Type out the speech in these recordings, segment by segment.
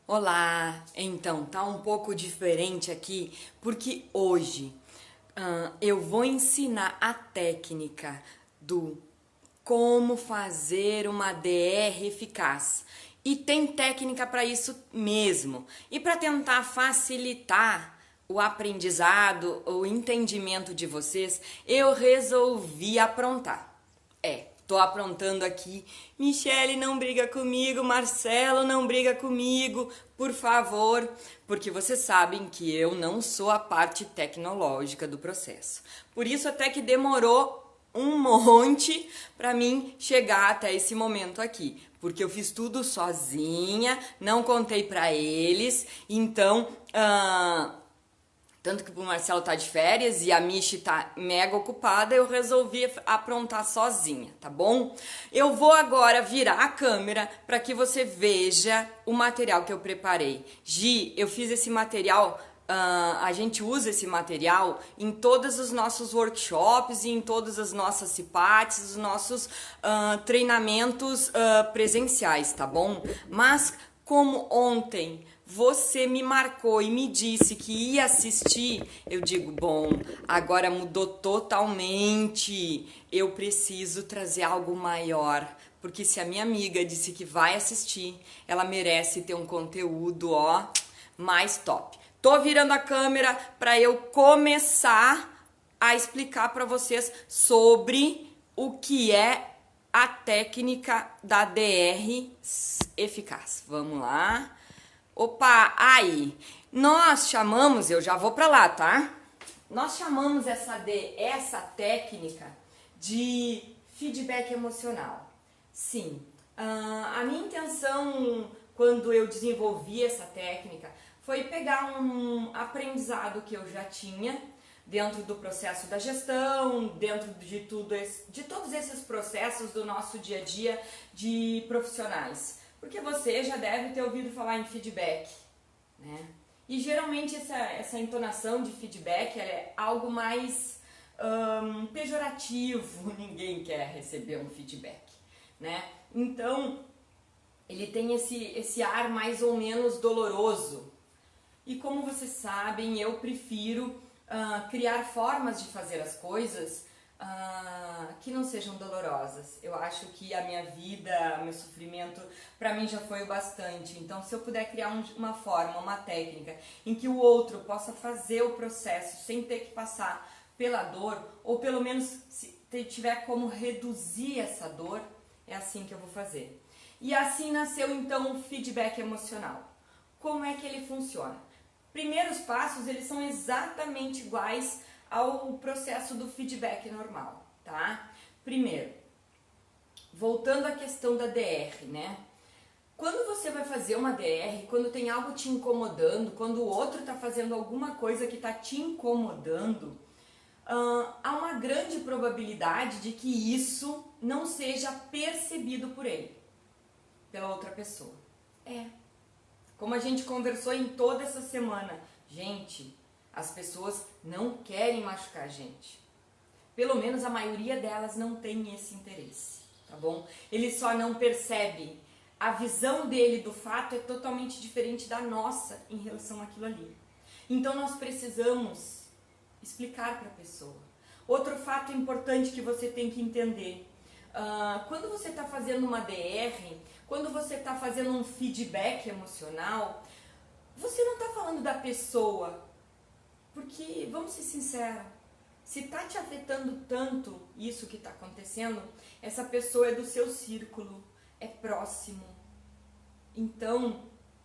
Olá! Então, tá um pouco diferente aqui porque hoje eu vou ensinar a técnica do como fazer uma DR eficaz. E tem técnica para isso mesmo. E para tentar facilitar o aprendizado, o entendimento de vocês, eu resolvi aprontar. Tô aprontando aqui. Michele, não briga comigo. Marcelo, não briga comigo, por favor. Porque vocês sabem que eu não sou a parte tecnológica do processo. Por isso até que demorou um monte para mim chegar até esse momento aqui. Porque eu fiz tudo sozinha, não contei para eles. Então, tanto que o Marcelo tá de férias e a Michi tá mega ocupada, eu resolvi aprontar sozinha, tá bom? Eu vou agora virar a câmera para que você veja o material que eu preparei. Gi, eu fiz esse material, a gente usa esse material em todos os nossos workshops e em todas as nossas CIPATs, os nossos treinamentos presenciais, tá bom? Mas como ontem você me marcou e me disse que ia assistir, eu digo, bom, agora mudou totalmente. Eu preciso trazer algo maior, porque se a minha amiga disse que vai assistir, ela merece ter um conteúdo, ó, mais top. Tô virando a câmera para eu começar a explicar para vocês sobre o que é a técnica da DR eficaz. Vamos lá. Opa, aí, nós chamamos, eu já vou pra lá, tá? Nós chamamos essa técnica de feedback emocional. Sim, a minha intenção quando eu desenvolvi essa técnica foi pegar um aprendizado que eu já tinha dentro do processo da gestão, dentro de todos esses processos do nosso dia a dia de profissionais. Porque você já deve ter ouvido falar em feedback, né? E geralmente essa entonação de feedback é algo mais pejorativo, ninguém quer receber um feedback, né? Então, ele tem esse ar mais ou menos doloroso. E como vocês sabem, eu prefiro criar formas de fazer as coisas que não sejam dolorosas. Eu acho que a minha vida, meu sofrimento, para mim já foi o bastante. Então, se eu puder criar uma forma, uma técnica em que o outro possa fazer o processo sem ter que passar pela dor, ou pelo menos se tiver como reduzir essa dor, é assim que eu vou fazer. E assim nasceu então o feedback emocional. Como é que ele funciona? Primeiros passos, eles são exatamente iguais ao processo do feedback normal, tá? Primeiro, voltando à questão da DR, né? Quando você vai fazer uma DR, quando tem algo te incomodando, quando o outro tá fazendo alguma coisa que tá te incomodando, há uma grande probabilidade de que isso não seja percebido por ele, pela outra pessoa. Como a gente conversou em toda essa semana, gente, as pessoas não querem machucar a gente. Pelo menos a maioria delas não tem esse interesse, tá bom? Ele só não percebe. A visão dele do fato é totalmente diferente da nossa em relação àquilo ali. Então nós precisamos explicar para a pessoa. Outro fato importante que você tem que entender. Quando você está fazendo uma DR, quando você está fazendo um feedback emocional, você não está falando da pessoa. Porque, vamos ser sinceros, se está te afetando tanto isso que está acontecendo, essa pessoa é do seu círculo, é próximo. Então,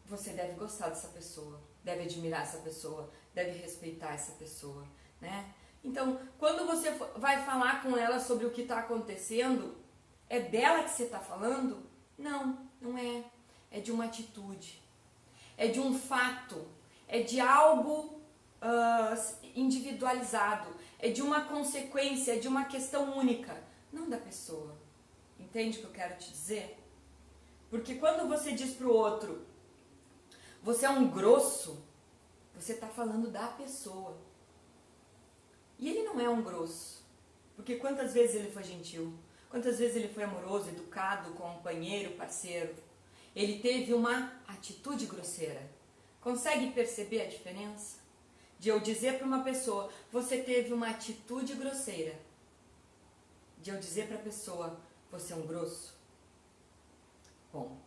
você deve gostar dessa pessoa, deve admirar essa pessoa, deve respeitar essa pessoa, né? Então, quando você vai falar com ela sobre o que está acontecendo, é dela que você está falando? Não, não é. É de uma atitude, é de um fato, é de algo individualizado, é de uma consequência, é de uma questão única, não da pessoa. Entende o que eu quero te dizer? Porque quando você diz pro outro, você é um grosso, você está falando da pessoa. E ele não é um grosso, porque quantas vezes ele foi gentil, quantas vezes ele foi amoroso, educado, companheiro, parceiro. Ele teve uma atitude atitude grosseira. Consegue perceber a diferença? De eu dizer para uma pessoa, você teve uma atitude grosseira. De eu dizer para a pessoa, você é um grosso. Bom,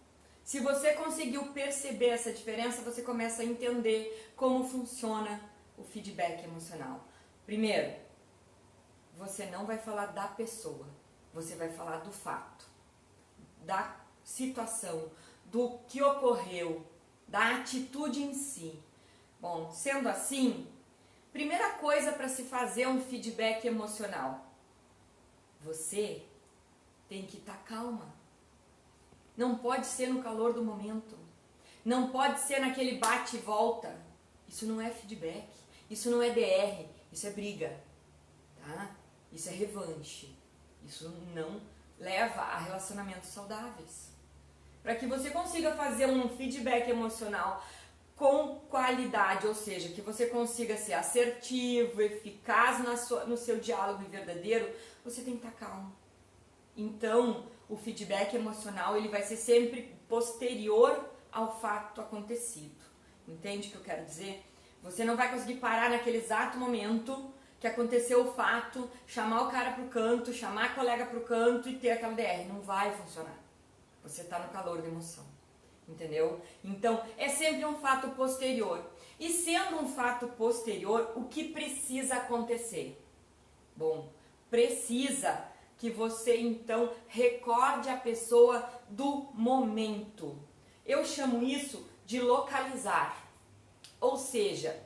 se você conseguiu perceber essa diferença, você começa a entender como funciona o feedback emocional. Primeiro, você não vai falar da pessoa, você vai falar do fato, da situação, do que ocorreu, da atitude em si. Bom, sendo assim, primeira coisa para se fazer um feedback emocional, você tem que estar calma. Não pode ser no calor do momento, não pode ser naquele bate e volta. Isso não é feedback, isso não é DR, isso é briga, tá? Isso é revanche, isso não leva a relacionamentos saudáveis. Para que você consiga fazer um feedback emocional com qualidade, ou seja, que você consiga ser assertivo, eficaz no seu diálogo e verdadeiro, você tem que estar calmo. Então, o feedback emocional ele vai ser sempre posterior ao fato acontecido. Entende o que eu quero dizer? Você não vai conseguir parar naquele exato momento que aconteceu o fato, chamar o cara pro canto, chamar a colega pro canto e ter aquela DR. Não vai funcionar. Você está no calor da emoção. Entendeu? Então, é sempre um fato posterior. E sendo um fato posterior, o que precisa acontecer? Bom, precisa que você então recorde a pessoa do momento. Eu chamo isso de localizar. Ou seja,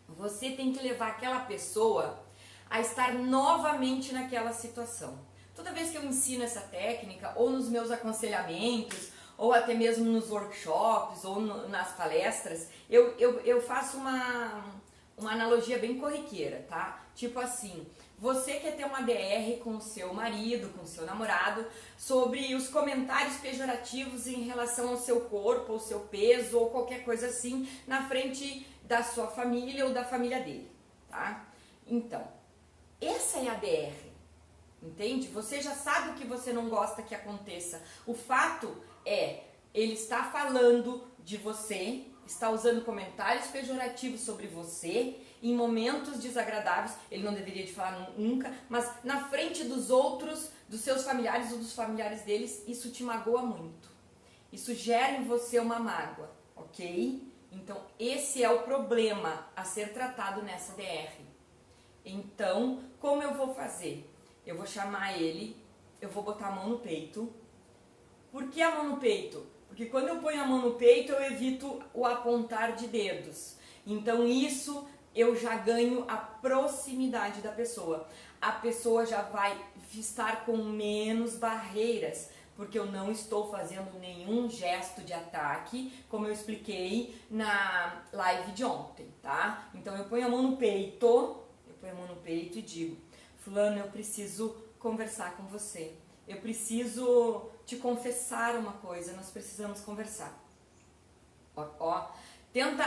você tem que levar aquela pessoa a estar novamente naquela situação. Toda vez que eu ensino essa técnica, ou nos meus aconselhamentos, ou até mesmo nos workshops, ou nas palestras, eu faço uma analogia bem corriqueira, tá? Tipo assim, você quer ter uma DR com o seu marido, com o seu namorado, sobre os comentários pejorativos em relação ao seu corpo, ao seu peso, ou qualquer coisa assim, na frente da sua família ou da família dele, tá? Então, essa é a DR. Entende? Você já sabe o que você não gosta que aconteça. O fato é, ele está falando de você, está usando comentários pejorativos sobre você em momentos desagradáveis. Ele não deveria de falar nunca, mas na frente dos outros, dos seus familiares ou dos familiares deles, isso te magoa muito. Isso gera em você uma mágoa, ok? Então, esse é o problema a ser tratado nessa DR. Então, como eu vou fazer? Eu vou chamar ele, eu vou botar a mão no peito. Por que a mão no peito? Porque quando eu ponho a mão no peito, eu evito o apontar de dedos. Então isso eu já ganho a proximidade da pessoa. A pessoa já vai estar com menos barreiras, porque eu não estou fazendo nenhum gesto de ataque, como eu expliquei na live de ontem, tá? Então eu ponho a mão no peito, e digo: fulano, eu preciso conversar com você. Eu preciso te confessar uma coisa, nós precisamos conversar. Tenta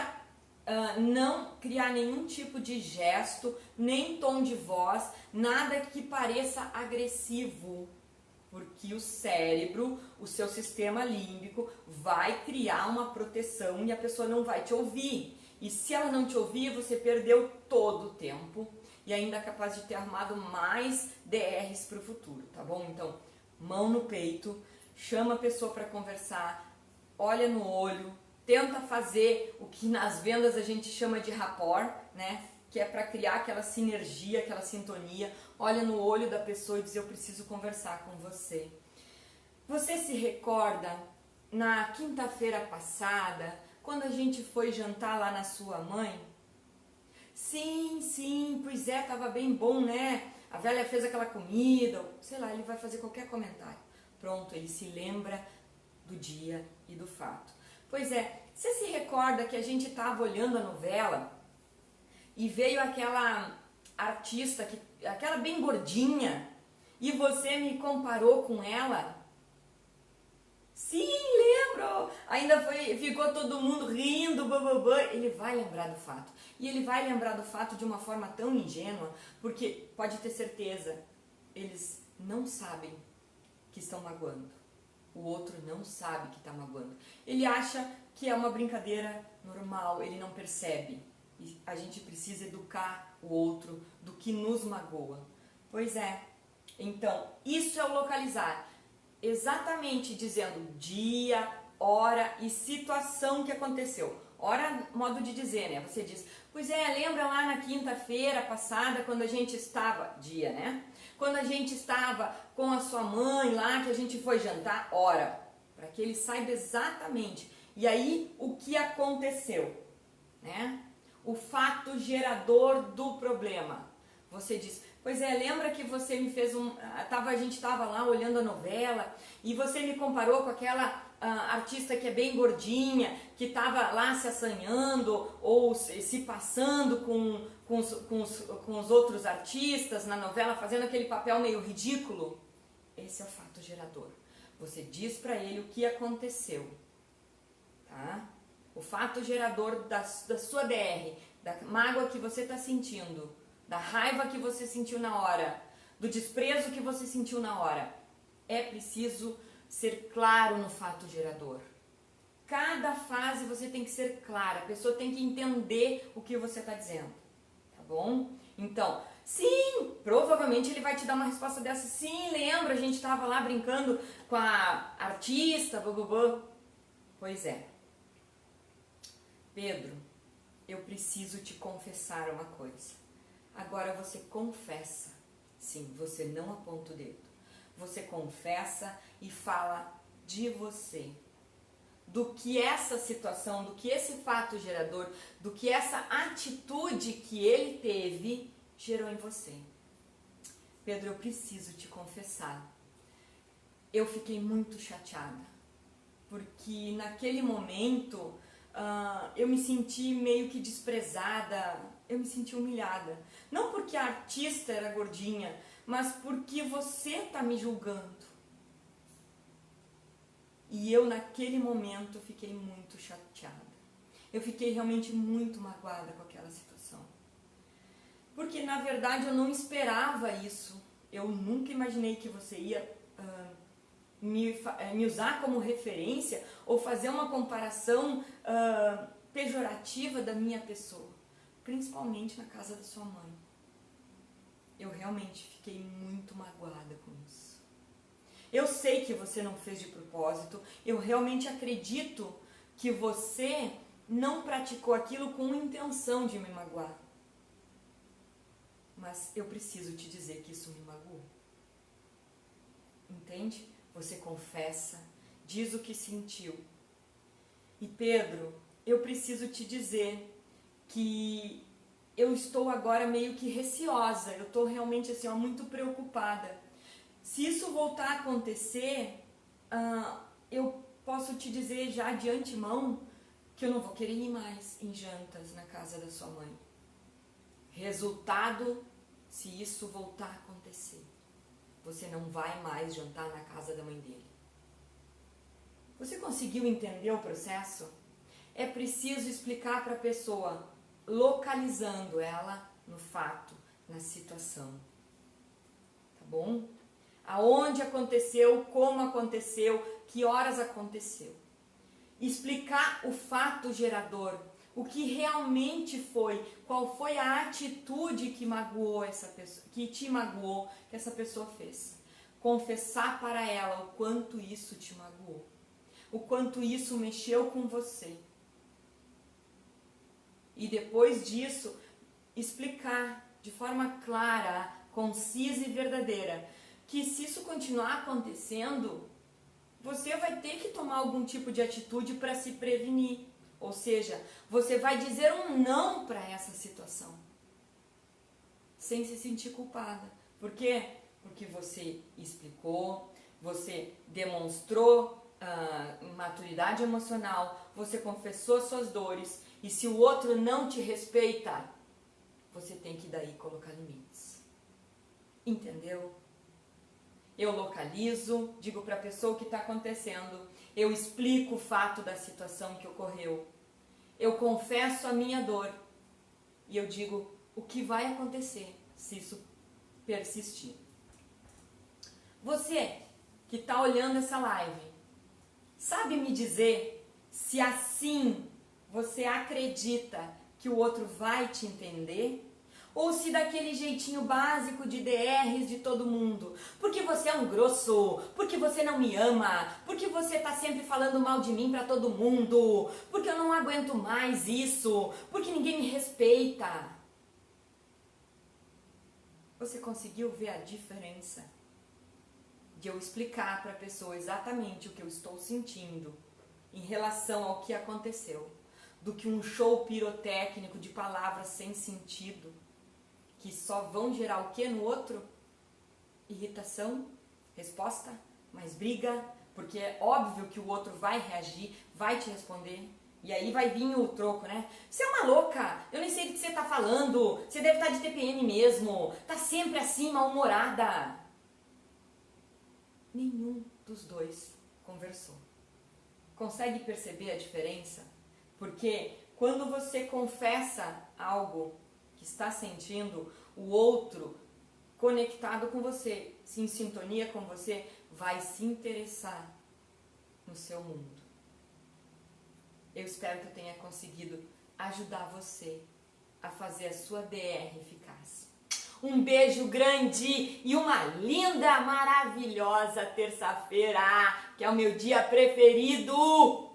não criar nenhum tipo de gesto, nem tom de voz, nada que pareça agressivo, porque o cérebro, o seu sistema límbico, vai criar uma proteção e a pessoa não vai te ouvir. E se ela não te ouvir, você perdeu todo o tempo e ainda é capaz de ter armado mais DRs para o futuro, tá bom? Então, mão no peito, chama a pessoa para conversar, olha no olho, tenta fazer o que nas vendas a gente chama de rapport, né? Que é para criar aquela sinergia, aquela sintonia. Olha no olho da pessoa e diz: eu preciso conversar com você. Você se recorda na quinta-feira passada, quando a gente foi jantar lá na sua mãe? Sim, pois é, tava bem bom, né? A velha fez aquela comida, sei lá, ele vai fazer qualquer comentário. Pronto, ele se lembra do dia e do fato. Pois é, você se recorda que a gente estava olhando a novela e veio aquela artista, aquela bem gordinha, e você me comparou com ela? Sim, lembro! Ainda ficou todo mundo rindo, bababã. Ele vai lembrar do fato. E ele vai lembrar do fato de uma forma tão ingênua, porque pode ter certeza, eles não sabem que estão magoando. O outro não sabe que está magoando. Ele acha que é uma brincadeira normal, ele não percebe. E a gente precisa educar o outro do que nos magoa. Pois é. Então, isso é o localizar. Exatamente dizendo dia, hora e situação que aconteceu. Hora, modo de dizer, né? Você diz, pois é, lembra lá na quinta-feira passada quando a gente estava, dia, né? Quando a gente estava com a sua mãe lá, que a gente foi jantar, hora. Para que ele saiba exatamente. E aí, o que aconteceu, né? O fato gerador do problema. Você diz, pois é, lembra que você me fez a gente estava lá olhando a novela e você me comparou com aquela artista que é bem gordinha, que estava lá se assanhando ou se passando com os outros artistas na novela, fazendo aquele papel meio ridículo? Esse é o fato gerador. Você diz para ele o que aconteceu, tá? O fato gerador da sua DR, da mágoa que você está sentindo, da raiva que você sentiu na hora, do desprezo que você sentiu na hora. É preciso ser claro no fato gerador. Cada fase você tem que ser clara, a pessoa tem que entender o que você está dizendo, tá bom? Então, sim, provavelmente ele vai te dar uma resposta dessa. Sim, lembra, a gente estava lá brincando com a artista, blá. Pois é. Pedro, eu preciso te confessar uma coisa. Agora você confessa. Sim, você não aponta o dedo. Você confessa e fala de você. Do que essa situação, do que esse fato gerador, do que essa atitude que ele teve gerou em você. Pedro, eu preciso te confessar. Eu fiquei muito chateada. Porque naquele momento eu me senti meio que desprezada, eu me senti humilhada. Não porque a artista era gordinha, mas porque você está me julgando. E eu naquele momento fiquei muito chateada. Eu fiquei realmente muito magoada com aquela situação. Porque na verdade eu não esperava isso. Eu nunca imaginei que você ia me usar como referência ou fazer uma comparação pejorativa da minha pessoa, principalmente na casa da sua mãe. Eu realmente fiquei muito magoada com isso. Eu sei que você não fez de propósito, eu realmente acredito que você não praticou aquilo com intenção de me magoar. Mas eu preciso te dizer que isso me magoou. Entende? Você confessa, diz o que sentiu. E Pedro, eu preciso te dizer que eu estou agora meio que receosa, eu estou realmente assim, muito preocupada. Se isso voltar a acontecer, eu posso te dizer já de antemão que eu não vou querer ir mais em jantas na casa da sua mãe. Resultado, se isso voltar a acontecer, você não vai mais jantar na casa da mãe dele. Você conseguiu entender o processo? É preciso explicar para a pessoa, localizando ela no fato, na situação. Tá bom? Aonde aconteceu, como aconteceu, que horas aconteceu. Explicar o fato gerador, o que realmente foi, qual foi a atitude que magoou essa pessoa, que te magoou, que essa pessoa fez. Confessar para ela o quanto isso te magoou, o quanto isso mexeu com você. E depois disso, explicar de forma clara, concisa e verdadeira, que se isso continuar acontecendo, você vai ter que tomar algum tipo de atitude para se prevenir. Ou seja, você vai dizer um não para essa situação, sem se sentir culpada. Por quê? Porque você explicou, você demonstrou maturidade emocional, você confessou suas dores, e se o outro não te respeita, você tem que daí colocar limites. Entendeu? Eu localizo, digo para a pessoa o que está acontecendo, eu explico o fato da situação que ocorreu, eu confesso a minha dor e eu digo o que vai acontecer se isso persistir. Você que está olhando essa live, sabe me dizer se assim você acredita que o outro vai te entender, ou se daquele jeitinho básico de DRs de todo mundo, porque você é um grosso, porque você não me ama, porque você tá sempre falando mal de mim pra todo mundo, porque eu não aguento mais isso, porque ninguém me respeita. Você conseguiu ver a diferença de eu explicar para a pessoa exatamente o que eu estou sentindo em relação ao que aconteceu, do que um show pirotécnico de palavras sem sentido, que só vão gerar o que no outro? Irritação, resposta, mais briga, porque é óbvio que o outro vai reagir, vai te responder, e aí vai vir o troco, né? Você é uma louca, eu nem sei do que você tá falando, você deve estar de TPM mesmo, tá sempre assim, mal-humorada. Nenhum dos dois conversou. Consegue perceber a diferença? Porque quando você confessa algo que está sentindo, o outro conectado com você, se em sintonia com você, vai se interessar no seu mundo. Eu espero que eu tenha conseguido ajudar você a fazer a sua DR eficaz. Um beijo grande e uma linda, maravilhosa terça-feira, que é o meu dia preferido!